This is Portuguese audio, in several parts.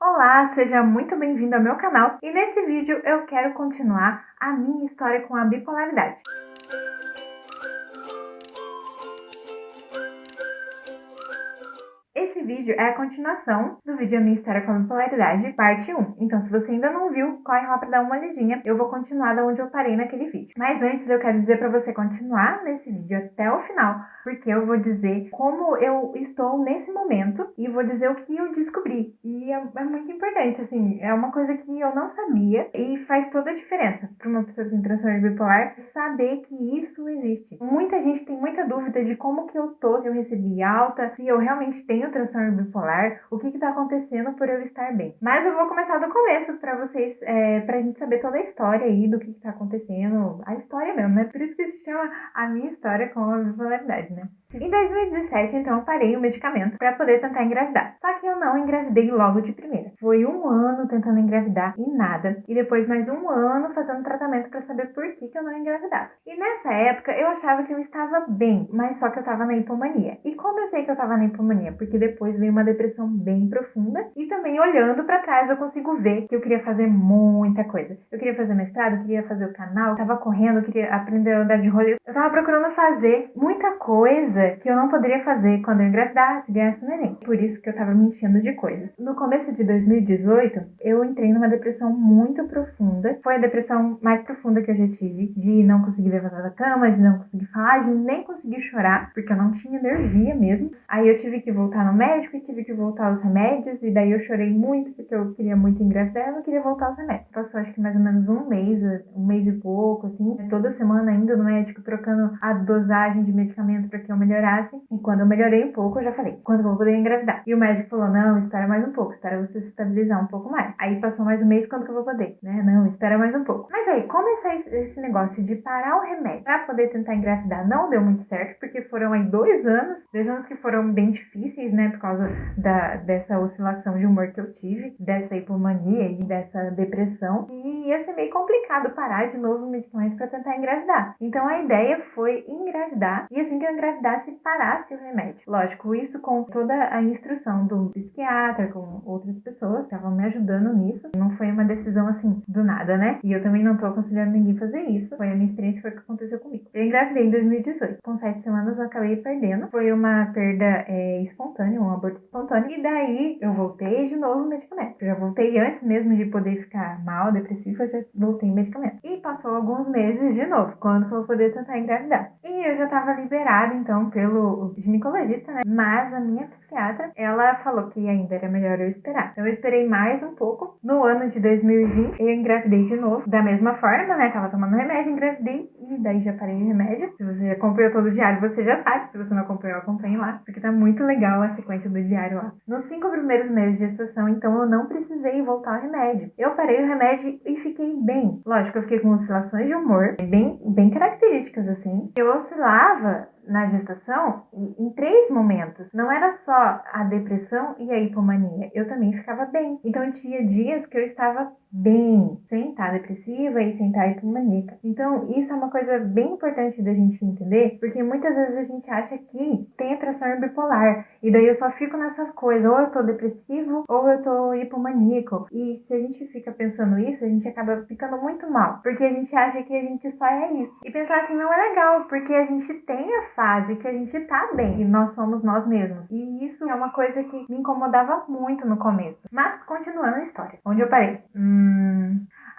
Olá, seja muito bem-vindo ao meu canal e nesse vídeo eu quero continuar a minha história com a bipolaridade. Esse vídeo é a continuação do vídeo A Minha História com a Bipolaridade, parte 1. Então, se você ainda não viu, corre lá pra dar uma olhadinha. Eu vou continuar da onde eu parei naquele vídeo. Mas antes, eu quero dizer pra você continuar nesse vídeo até o final, porque eu vou dizer como eu estou nesse momento e vou dizer o que eu descobri. E é muito importante, assim, é uma coisa que eu não sabia e faz toda a diferença para uma pessoa que tem transtorno bipolar saber que isso existe. Muita gente tem muita dúvida de como que eu tô, se eu recebi alta, se eu realmente tenho transtorno bipolar, o que tá acontecendo por eu estar bem. Mas eu vou começar do começo pra vocês, pra gente saber toda a história aí do que tá acontecendo, a história mesmo, né? Por isso que se chama A Minha História com a Bipolaridade, né? Em 2017, então, eu parei o medicamento pra poder tentar engravidar. Só que eu não engravidei logo de primeira. Foi um ano tentando engravidar e nada. E depois mais um ano fazendo tratamento pra saber por que eu não engravidava. E nessa época, eu achava que eu estava bem, mas só que eu tava na hipomania. E como eu sei que eu tava na hipomania? Porque depois veio uma depressão bem profunda e também olhando pra trás eu consigo ver que eu queria fazer muita coisa. Eu queria fazer mestrado, eu queria fazer o canal, eu tava correndo, eu queria aprender a andar de rolê. Eu tava procurando fazer muita coisa que eu não poderia fazer quando eu engravidasse, ganhasse o neném. Por isso que eu tava me enchendo de coisas. No começo de 2018, eu entrei numa depressão muito profunda. Foi a depressão mais profunda que eu já tive, de não conseguir levantar da cama, de não conseguir falar, de nem conseguir chorar, porque eu não tinha energia mesmo. Aí eu tive que voltar no médico e tive que voltar aos remédios, e daí eu chorei muito, porque eu queria muito engravidar e eu não queria voltar aos remédios. Passou acho que mais ou menos um mês e pouco, assim, toda semana indo no médico, trocando a dosagem de medicamento para que eu melhorasse. E quando eu melhorei um pouco, eu já falei, quando eu vou poder engravidar? E o médico falou, não, espera mais um pouco, espera você se estabilizar um pouco mais. Aí passou mais um mês, quando que eu vou poder? Né? Não, espera mais um pouco. Mas aí, começar esse negócio de parar o remédio para poder tentar engravidar não deu muito certo, porque foram aí 2 anos que foram bem difíceis, né, por causa dessa oscilação de humor que eu tive, dessa hipomania e dessa depressão, e ia ser meio complicado parar de novo o medicamento para tentar engravidar. Então a ideia foi engravidar, e assim que eu engravidasse, parasse o remédio. Lógico, isso com toda a instrução do psiquiatra, com outras pessoas que estavam me ajudando nisso. Não foi uma decisão assim, do nada, né? E eu também não tô aconselhando ninguém a fazer isso. Foi a minha experiência, foi o que aconteceu comigo. Eu engravidei em 2018. Com 7 semanas eu acabei perdendo. Foi uma perda espontânea, um aborto espontâneo. E daí eu voltei de novo no medicamento. Eu já voltei antes mesmo de poder ficar mal, depressiva, eu já voltei no medicamento. E passou alguns meses de novo, quando que eu vou poder tentar engravidar. E eu já tava liberada, então, pelo ginecologista, né? Mas a minha psiquiatra, ela falou que ainda era melhor eu esperar. Então eu esperei mais um pouco. No ano de 2020, eu engravidei de novo. Da mesma forma, né? Tava tomando remédio, engravidei e daí já parei o remédio. Se você acompanhou todo o diário, você já sabe. Se você não acompanhou, acompanhe lá, porque tá muito legal a sequência do diário lá. Nos 5 primeiros meses de gestação, então, eu não precisei voltar ao remédio. Eu parei o remédio e fiquei bem. Lógico, eu fiquei com oscilações de humor bem características, assim. Eu oscilava na gestação em 3 momentos. Não era só a depressão e a hipomania, eu também ficava bem. Então tinha dias que eu estava bem, sem estar depressiva e sem estar hipomaníaca. Então isso é uma coisa bem importante da gente entender, porque muitas vezes a gente acha que tem transtorno bipolar, e daí eu só fico nessa coisa, ou eu tô depressivo ou eu tô hipomaníaco. E se a gente fica pensando isso, a gente acaba ficando muito mal, porque a gente acha que a gente só é isso. E pensar assim não é legal, porque a gente tem a fase que a gente tá bem e nós somos nós mesmos. E isso é uma coisa que me incomodava muito no começo. Mas continuando a história, onde eu parei?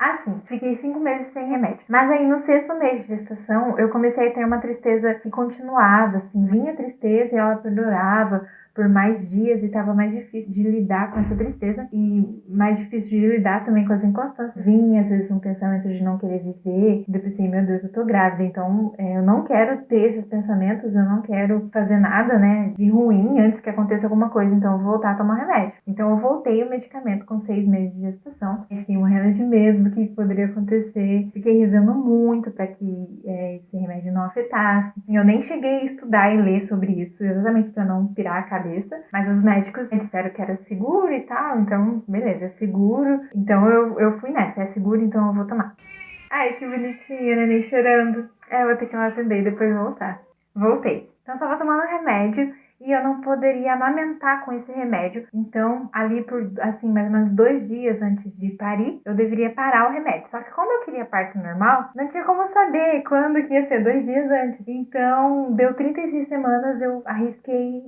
Assim, fiquei 5 meses sem remédio. Mas aí no 6º mês de gestação, eu comecei a ter uma tristeza que continuava, assim, vinha tristeza e ela perdurava por mais dias e tava mais difícil de lidar com essa tristeza e mais difícil de lidar também com as inconstâncias. Vinha às vezes um pensamento de não querer viver, eu pensei, meu Deus, eu tô grávida, então eu não quero ter esses pensamentos, eu não quero fazer nada, né, de ruim antes que aconteça alguma coisa, então eu vou voltar a tomar remédio. Então eu voltei o medicamento com 6 meses de gestação, e fiquei morrendo de medo do que poderia acontecer, fiquei rezando muito para que esse remédio não afetasse. Eu nem cheguei a estudar e ler sobre isso, exatamente para não pirar a cabeça, mas os médicos disseram que era seguro e tal, então beleza, é seguro, então eu fui nessa, é seguro, então eu vou tomar. Ai, que bonitinha, neném chorando. Eu vou ter que ir lá atender e depois voltar. Voltei. Então eu tava tomando remédio e eu não poderia amamentar com esse remédio. Então, ali por, assim, mais ou menos 2 dias antes de parir, eu deveria parar o remédio. Só que como eu queria parto normal, não tinha como saber quando que ia ser, 2 dias antes. Então, deu 36 semanas, eu arrisquei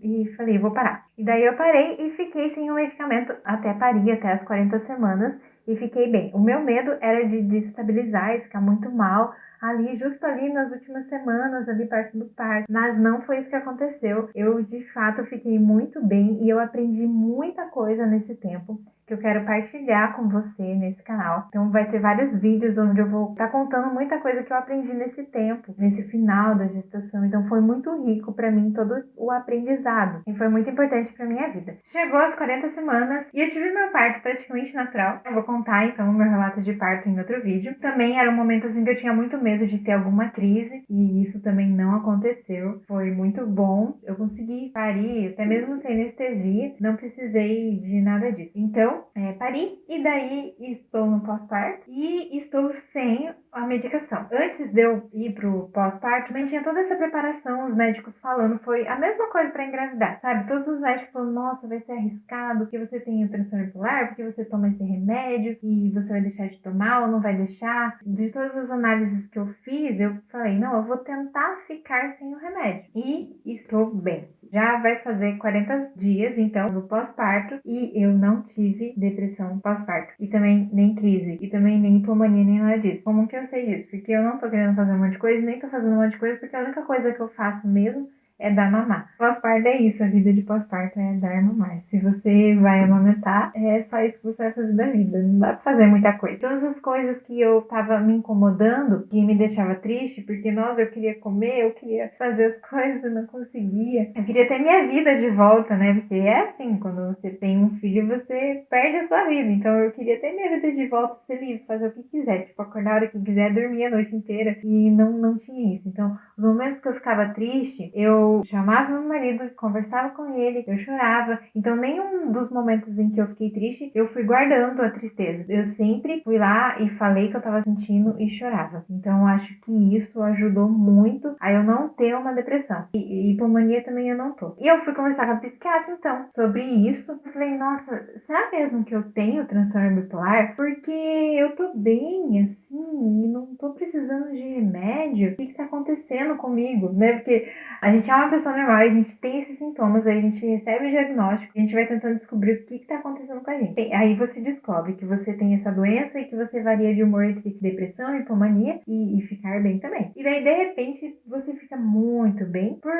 e falei, vou parar. E daí eu parei e fiquei sem o medicamento até parir, até as 40 semanas, e fiquei bem. O meu medo era de desestabilizar e ficar muito mal, ali, justo ali nas últimas semanas, ali perto do parto. Mas não foi isso que aconteceu. Eu, de fato, fiquei muito bem e eu aprendi muita coisa nesse tempo que eu quero partilhar com você nesse canal. Então vai ter vários vídeos onde eu vou estar contando muita coisa que eu aprendi nesse tempo, nesse final da gestação. Então foi muito rico para mim todo o aprendizado e foi muito importante para minha vida. Chegou às 40 semanas e eu tive meu parto praticamente natural. Eu vou contar então o meu relato de parto em outro vídeo. Também era um momento assim que eu tinha muito medo de ter alguma crise e isso também não aconteceu. Foi muito bom. Eu consegui parir até mesmo sem anestesia, não precisei de nada disso. Então pari e daí estou no pós-parto e estou sem a medicação. Antes de eu ir pro pós-parto, também tinha toda essa preparação, os médicos falando, foi a mesma coisa para engravidar, sabe? Todos os médicos falando, nossa, vai ser arriscado, porque você tem o transtorno bipolar, porque você toma esse remédio e você vai deixar de tomar ou não vai deixar. De todas as análises que eu fiz, eu falei, não, eu vou tentar ficar sem o remédio. E estou bem. Já vai fazer 40 dias, então, no pós-parto, e eu não tive depressão pós-parto. E também nem crise. E também nem hipomania, nem nada disso. Como que eu sei disso? Porque eu não tô querendo fazer um monte de coisa, nem tô fazendo um monte de coisa, porque a única coisa que eu faço mesmo é dar mamar. Pós-parto é isso, a vida de pós-parto é dar mamar. Se você vai amamentar, é só isso que você vai fazer da vida. Não dá pra fazer muita coisa. Todas as coisas que eu tava me incomodando, que me deixava triste, porque, nossa, eu queria comer, eu queria fazer as coisas, eu não conseguia. Eu queria ter minha vida de volta, né? Porque é assim, quando você tem um filho, você perde a sua vida. Então eu queria ter minha vida de volta, ser livre, fazer o que quiser. Tipo, acordar a hora que quiser, dormir a noite inteira. E não tinha isso. Então, os momentos que eu ficava triste, eu chamava meu marido, conversava com ele, eu chorava. Então, nenhum dos momentos em que eu fiquei triste, eu fui guardando a tristeza. Eu sempre fui lá e falei que eu tava sentindo e chorava. Então, acho que isso ajudou muito a eu não ter uma depressão. E hipomania também eu não tô. E eu fui conversar com a psiquiatra, então, sobre isso. Eu falei, nossa, será mesmo que eu tenho transtorno bipolar? Porque eu tô bem, assim, e não tô precisando de remédio. O que tá acontecendo comigo, né? Porque a gente é uma pessoa normal, a gente tem esses sintomas, aí a gente recebe o diagnóstico, a gente vai tentando descobrir o que tá acontecendo com a gente. Aí você descobre que você tem essa doença e que você varia de humor entre depressão, hipomania e ficar bem também. E daí, de repente, você fica muito bem por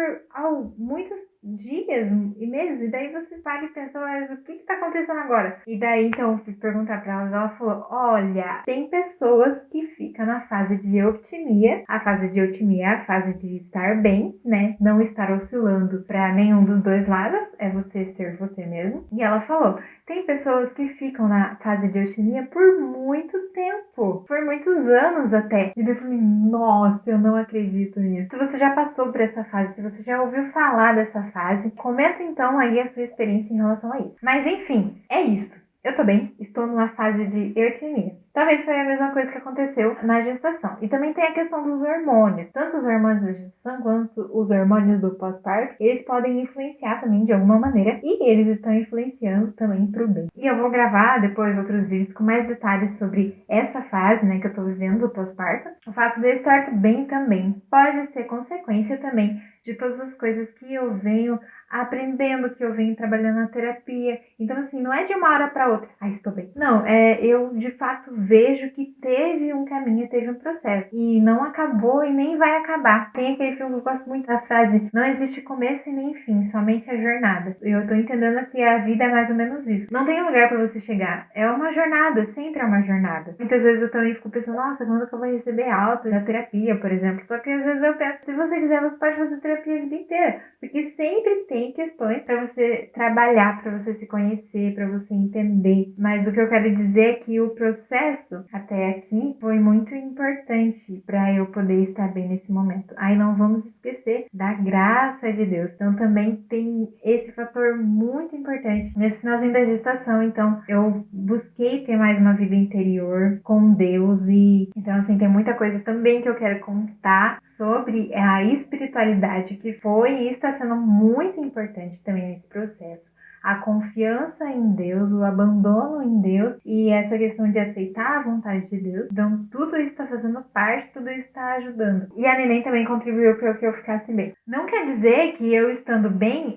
muitos dias e meses, e daí você para e pensa, mas o que tá acontecendo agora? E daí, então, eu fui perguntar pra ela falou, olha, tem pessoas que ficam na fase de eutimia. A fase de eutimia é a fase de estar bem, né? Não estar oscilando pra nenhum dos dois lados, é você ser você mesmo. E ela falou, tem pessoas que ficam na fase de eutimia por muito tempo, por muitos anos até. E daí eu falei, nossa, eu não acredito nisso. Se você já passou por essa fase, se você já ouviu falar dessa fase, comenta então aí a sua experiência em relação a isso. Mas enfim, é isso. Eu tô bem, estou numa fase de eutimia. Talvez foi a mesma coisa que aconteceu na gestação. E também tem a questão dos hormônios. Tanto os hormônios da gestação quanto os hormônios do pós-parto, eles podem influenciar também de alguma maneira. E eles estão influenciando também pro bem. E eu vou gravar depois outros vídeos com mais detalhes sobre essa fase, né, que eu tô vivendo do pós-parto. O fato de eu estar bem também pode ser consequência também de todas as coisas que eu venho aprendendo, que eu venho trabalhando na terapia. Então, assim, não é de uma hora para outra, estou bem. Não, eu de fato vejo que teve um caminho, teve um processo. E não acabou e nem vai acabar. Tem aquele filme que eu gosto muito da frase, não existe começo e nem fim, somente a jornada. E eu tô entendendo que a vida é mais ou menos isso. Não tem lugar para você chegar. É uma jornada, sempre é uma jornada. Muitas vezes eu também fico pensando, nossa, quando que eu vou receber alta na terapia, por exemplo? Só que às vezes eu penso, se você quiser, você pode fazer terapia a vida inteira. Porque sempre tem questões para você trabalhar, para você se conhecer, para você entender. Mas o que eu quero dizer é que o processo até aqui foi muito importante para eu poder estar bem nesse momento. Aí não vamos esquecer da graça de Deus. Então também tem esse fator muito importante nesse finalzinho da gestação. Então eu busquei ter mais uma vida interior com Deus e então assim tem muita coisa também que eu quero contar sobre a espiritualidade espiritualidade, que foi e está sendo muito importante também nesse processo. A confiança em Deus, o abandono em Deus e essa questão de aceitar a vontade de Deus. Então, tudo isso está fazendo parte, tudo isso está ajudando. E a neném também contribuiu para que eu ficasse bem. Não quer dizer que eu estando bem,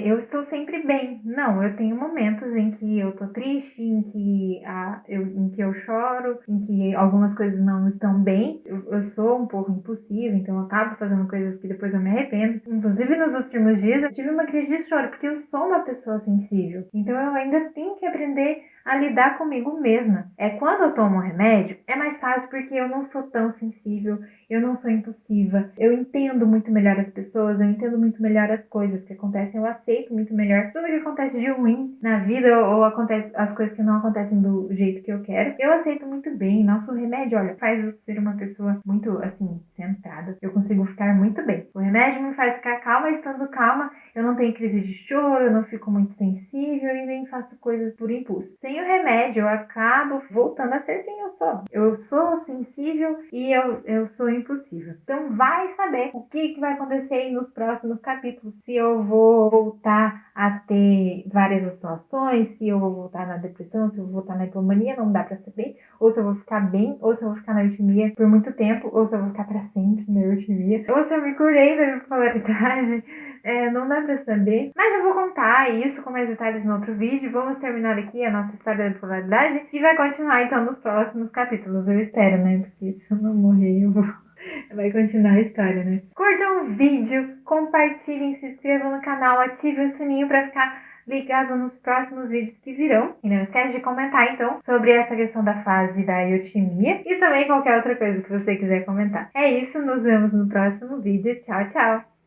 eu estou sempre bem. Não, eu tenho momentos em que eu tô triste, em que eu choro, em que algumas coisas não estão bem. Eu sou um pouco impulsiva, então eu acabo fazendo coisas que depois eu me arrependo. Inclusive, nos últimos dias, eu tive uma crise de choro, porque eu sou uma pessoa sensível. Então eu ainda tenho que aprender a lidar comigo mesma. Quando eu tomo um remédio, é mais fácil porque eu não sou tão sensível, eu não sou impulsiva, eu entendo muito melhor as pessoas, eu entendo muito melhor as coisas que acontecem, eu aceito muito melhor tudo que acontece de ruim na vida ou acontece as coisas que não acontecem do jeito que eu quero. Eu aceito muito bem. Nosso remédio, olha, faz eu ser uma pessoa muito, assim, centrada. Eu consigo ficar muito bem. O remédio me faz ficar calma, estando calma, eu não tenho crise de choro, eu não fico muito sensível e nem faço coisas por impulso. Sem o remédio, eu acabo voltando a ser quem eu sou. Eu sou sensível e eu sou impulsiva. Então vai saber o que vai acontecer nos próximos capítulos. Se eu vou voltar a ter várias oscilações, se eu vou voltar na depressão, se eu vou voltar na hipomania, não dá pra saber. Ou se eu vou ficar bem, ou se eu vou ficar na eutimia por muito tempo, ou se eu vou ficar pra sempre na eutimia, ou se eu me curei da bipolaridade. Não dá pra saber. Mas eu vou contar isso com mais detalhes no outro vídeo. Vamos terminar aqui a nossa história da bipolaridade e vai continuar então nos próximos capítulos. Eu espero, né? Porque se eu não morrer, vai continuar a história, né? Curtam o vídeo, compartilhem, se inscrevam no canal, ativem o sininho pra ficar ligado nos próximos vídeos que virão. E não esquece de comentar, então, sobre essa questão da fase da eutimia e também qualquer outra coisa que você quiser comentar. É isso, nos vemos no próximo vídeo. Tchau, tchau!